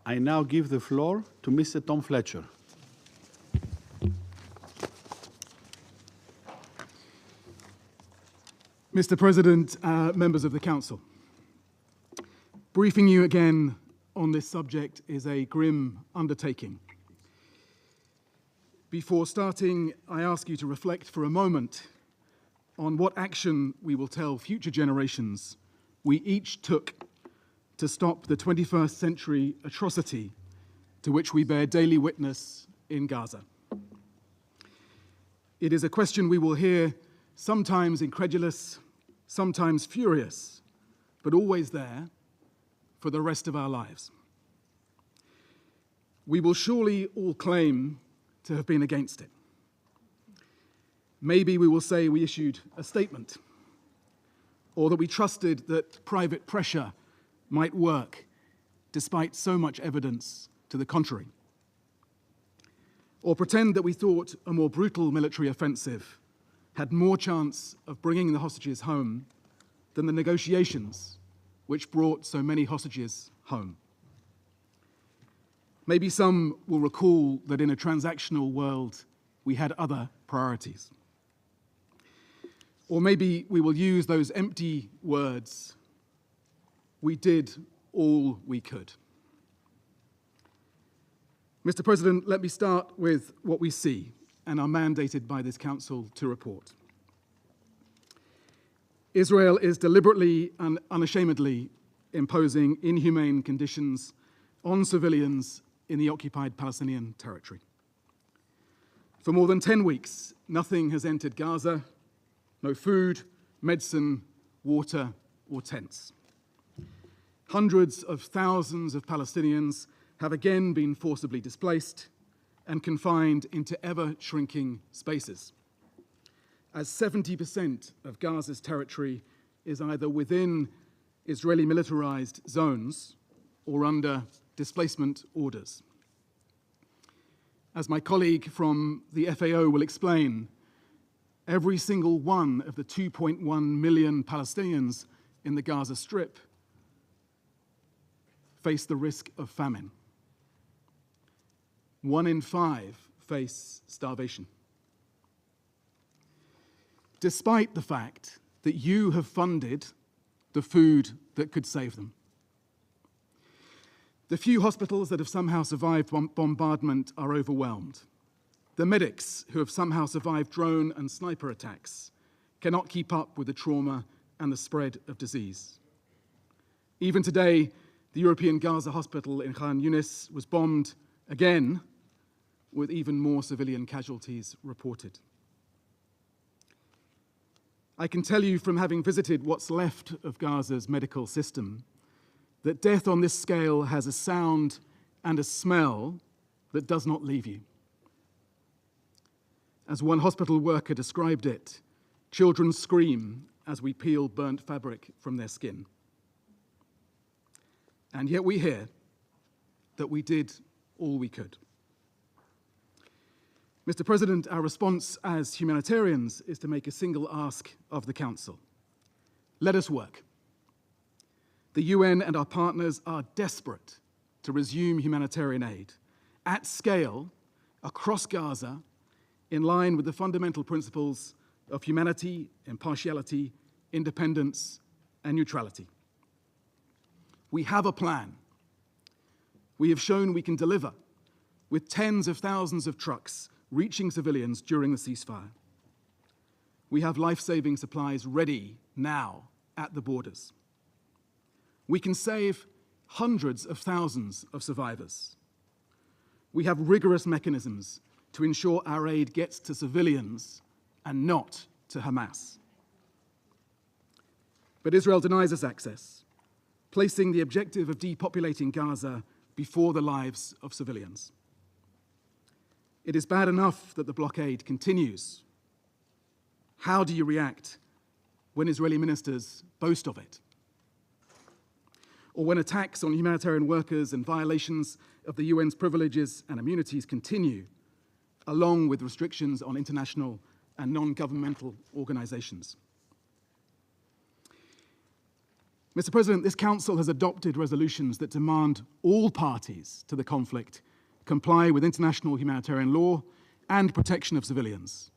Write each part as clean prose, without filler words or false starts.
I now give the floor to Mr. Tom Fletcher. Mr. President, members of the Council, briefing you again on this subject is a grim undertaking. Before starting, I ask you to reflect for a moment on what action we will tell future generations we each took to stop the 21st century atrocity to which we bear daily witness in Gaza. It is a question we will hear sometimes incredulous, sometimes furious, but always there for the rest of our lives. We will surely all claim to have been against it. Maybe we will say we issued a statement, or that we trusted that private pressure might work despite so much evidence to the contrary. Or pretend that we thought a more brutal military offensive had more chance of bringing the hostages home than the negotiations which brought so many hostages home. Maybe some will recall that in a transactional world, we had other priorities. Or maybe we will use those empty words, we did all we could. Mr. President, let me start with what we see and are mandated by this Council to report. Israel is deliberately and unashamedly imposing inhumane conditions on civilians in the occupied Palestinian territory. For more than 10 weeks, nothing has entered Gaza, no food, medicine, water, or tents. Hundreds of thousands of Palestinians have again been forcibly displaced and confined into ever-shrinking spaces, as 70% of Gaza's territory is either within Israeli militarized zones or under displacement orders. As my colleague from the FAO will explain, every single one of the 2.1 million Palestinians in the Gaza Strip face the risk of famine. 1 in 5 face starvation. Despite the fact that you have funded the food that could save them. The few hospitals that have somehow survived bombardment are overwhelmed. The medics who have somehow survived drone and sniper attacks cannot keep up with the trauma and the spread of disease. Even today, the European Gaza hospital in Khan Yunis was bombed again, with even more civilian casualties reported. I can tell you from having visited what's left of Gaza's medical system that death on this scale has a sound and a smell that does not leave you. As one hospital worker described it, children scream as we peel burnt fabric from their skin. And yet we hear that we did all we could. Mr. President, our response as humanitarians is to make a single ask of the Council. Let us work. The UN and our partners are desperate to resume humanitarian aid at scale across Gaza in line with the fundamental principles of humanity, impartiality, independence, and neutrality. We have a plan. We have shown we can deliver with tens of thousands of trucks reaching civilians during the ceasefire. We have life-saving supplies ready now at the borders. We can save hundreds of thousands of survivors. We have rigorous mechanisms to ensure our aid gets to civilians and not to Hamas. But Israel denies us access, placing the objective of depopulating Gaza before the lives of civilians. It is bad enough that the blockade continues. How do you react when Israeli ministers boast of it? Or when attacks on humanitarian workers and violations of the UN's privileges and immunities continue, along with restrictions on international and non-governmental organizations? Mr. President, this Council has adopted resolutions that demand all parties to the conflict comply with international humanitarian law and protection of civilians,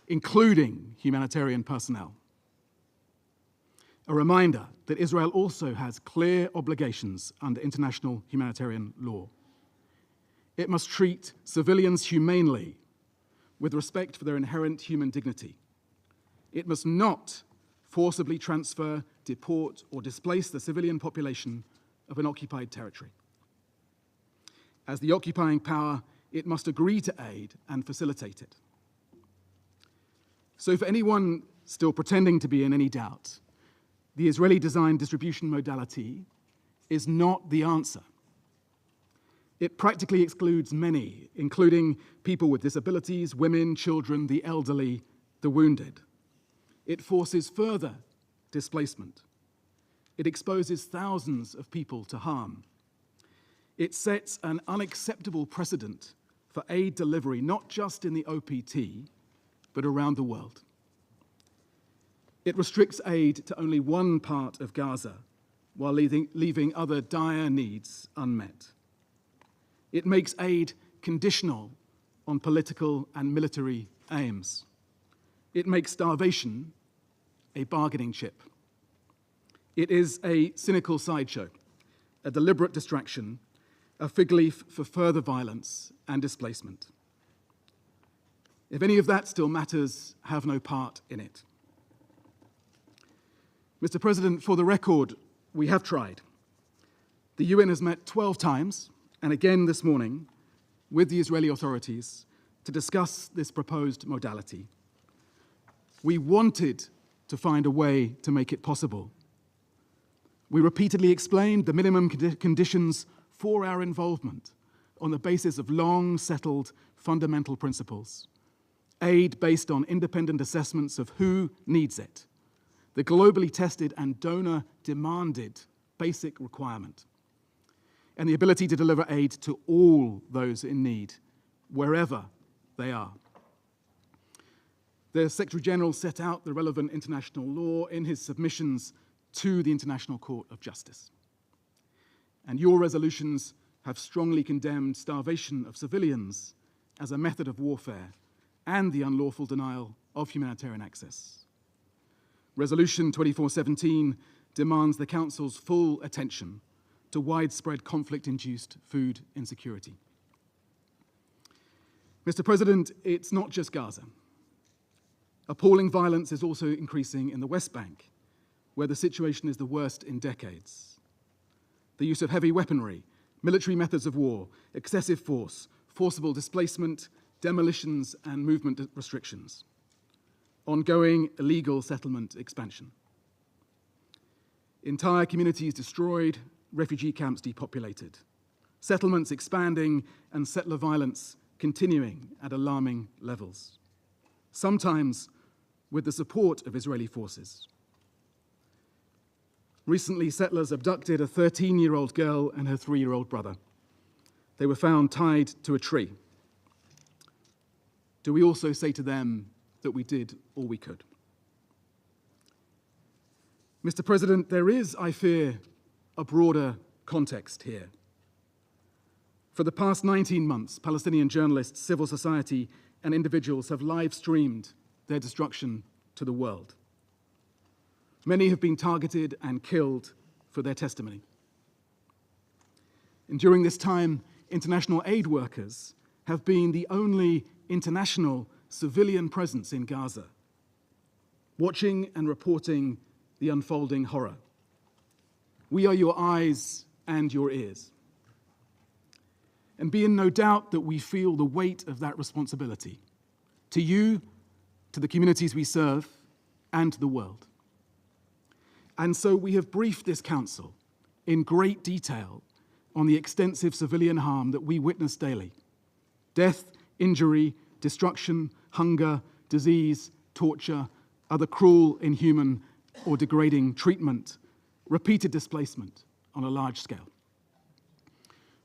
including humanitarian personnel. A reminder that Israel also has clear obligations under international humanitarian law. It must treat civilians humanely, with respect for their inherent human dignity. It must not forcibly transfer, deport, or displace the civilian population of an occupied territory. As the occupying power, it must agree to aid and facilitate it. So for anyone still pretending to be in any doubt, the Israeli-designed distribution modality is not the answer. It practically excludes many, including people with disabilities, women, children, the elderly, the wounded. It forces further displacement. It exposes thousands of people to harm. It sets an unacceptable precedent for aid delivery, not just in the OPT, but around the world. It restricts aid to only one part of Gaza, while leaving other dire needs unmet. It makes aid conditional on political and military aims. It makes starvation a bargaining chip. It is a cynical sideshow, a deliberate distraction, a fig leaf for further violence and displacement. If any of that still matters, have no part in it. Mr. President, for the record, we have tried. The UN has met 12 times, and again this morning, with the Israeli authorities to discuss this proposed modality. We wanted to find a way to make it possible. We repeatedly explained the minimum conditions for our involvement on the basis of long-settled fundamental principles. Aid based on independent assessments of who needs it, the globally tested and donor-demanded basic requirement, and the ability to deliver aid to all those in need, wherever they are. The Secretary General set out the relevant international law in his submissions to the International Court of Justice. And your resolutions have strongly condemned starvation of civilians as a method of warfare and the unlawful denial of humanitarian access. Resolution 2417 demands the Council's full attention to widespread conflict-induced food insecurity. Mr. President, it's not just Gaza. Appalling violence is also increasing in the West Bank, where the situation is the worst in decades. The use of heavy weaponry, military methods of war, excessive force, forcible displacement, demolitions, and movement restrictions. Ongoing illegal settlement expansion. Entire communities destroyed, refugee camps depopulated. Settlements expanding, and settler violence continuing at alarming levels. Sometimes with the support of Israeli forces. Recently, settlers abducted a 13-year-old girl and her 3-year-old brother. They were found tied to a tree. Do we also say to them that we did all we could? Mr. President, there is, I fear, a broader context here. For the past 19 months, Palestinian journalists, civil society, and individuals have live-streamed their destruction to the world. Many have been targeted and killed for their testimony. And during this time, international aid workers have been the only international civilian presence in Gaza, watching and reporting the unfolding horror. We are your eyes and your ears. And be in no doubt that we feel the weight of that responsibility, to you, to the communities we serve, and to the world. And so we have briefed this Council in great detail on the extensive civilian harm that we witness daily. Death, injury, destruction, hunger, disease, torture, other cruel, inhuman, or degrading treatment, repeated displacement on a large scale.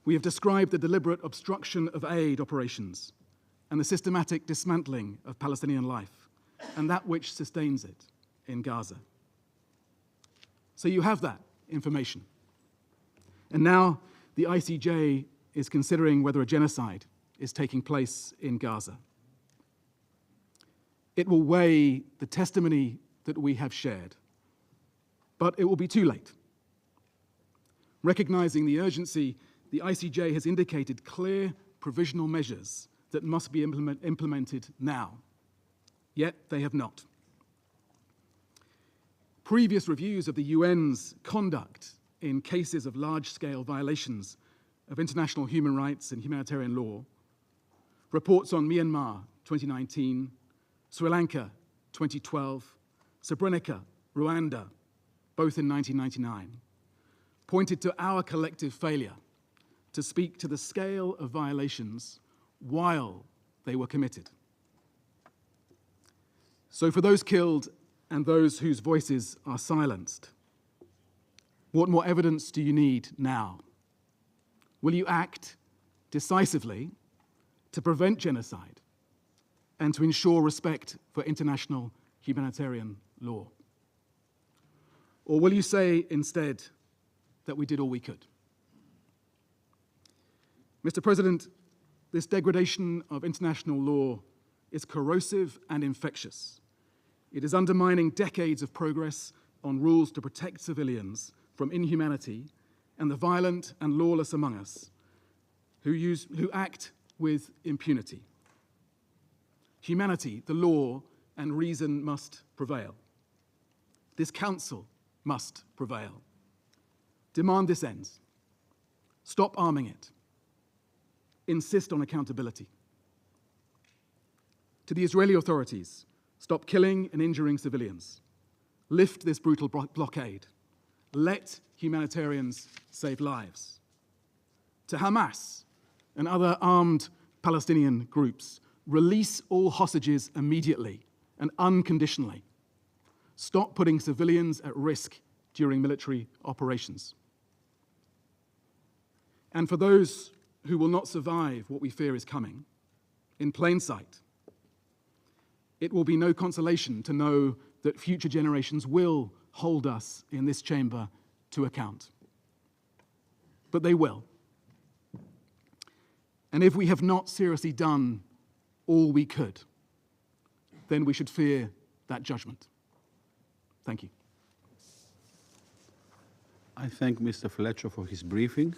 We have described the deliberate obstruction of aid operations and the systematic dismantling of Palestinian life and that which sustains it in Gaza. So you have that information. And now the ICJ is considering whether a genocide is taking place in Gaza. It will weigh the testimony that we have shared, but it will be too late. Recognizing the urgency, the ICJ has indicated clear provisional measures that must be implemented now, yet they have not. Previous reviews of the UN's conduct in cases of large-scale violations of international human rights and humanitarian law, reports on Myanmar 2019, Sri Lanka 2012, Srebrenica, Rwanda, both in 1999, pointed to our collective failure to speak to the scale of violations while they were committed. So for those killed and those whose voices are silenced, what more evidence do you need now? Will you act decisively to prevent genocide and to ensure respect for international humanitarian law? Or will you say instead that we did all we could? Mr. President, this degradation of international law is corrosive and infectious. It is undermining decades of progress on rules to protect civilians from inhumanity and the violent and lawless among us who act with impunity. Humanity, the law, and reason must prevail. This Council must prevail. Demand this ends. Stop arming it. Insist on accountability. To the Israeli authorities, stop killing and injuring civilians. Lift this brutal blockade. Let humanitarians save lives. To Hamas and other armed Palestinian groups, release all hostages immediately and unconditionally. Stop putting civilians at risk during military operations. And for those who will not survive what we fear is coming, in plain sight, it will be no consolation to know that future generations will hold us in this chamber to account. But they will. And if we have not seriously done all we could, then we should fear that judgment. Thank you. I thank Mr. Fletcher for his briefing.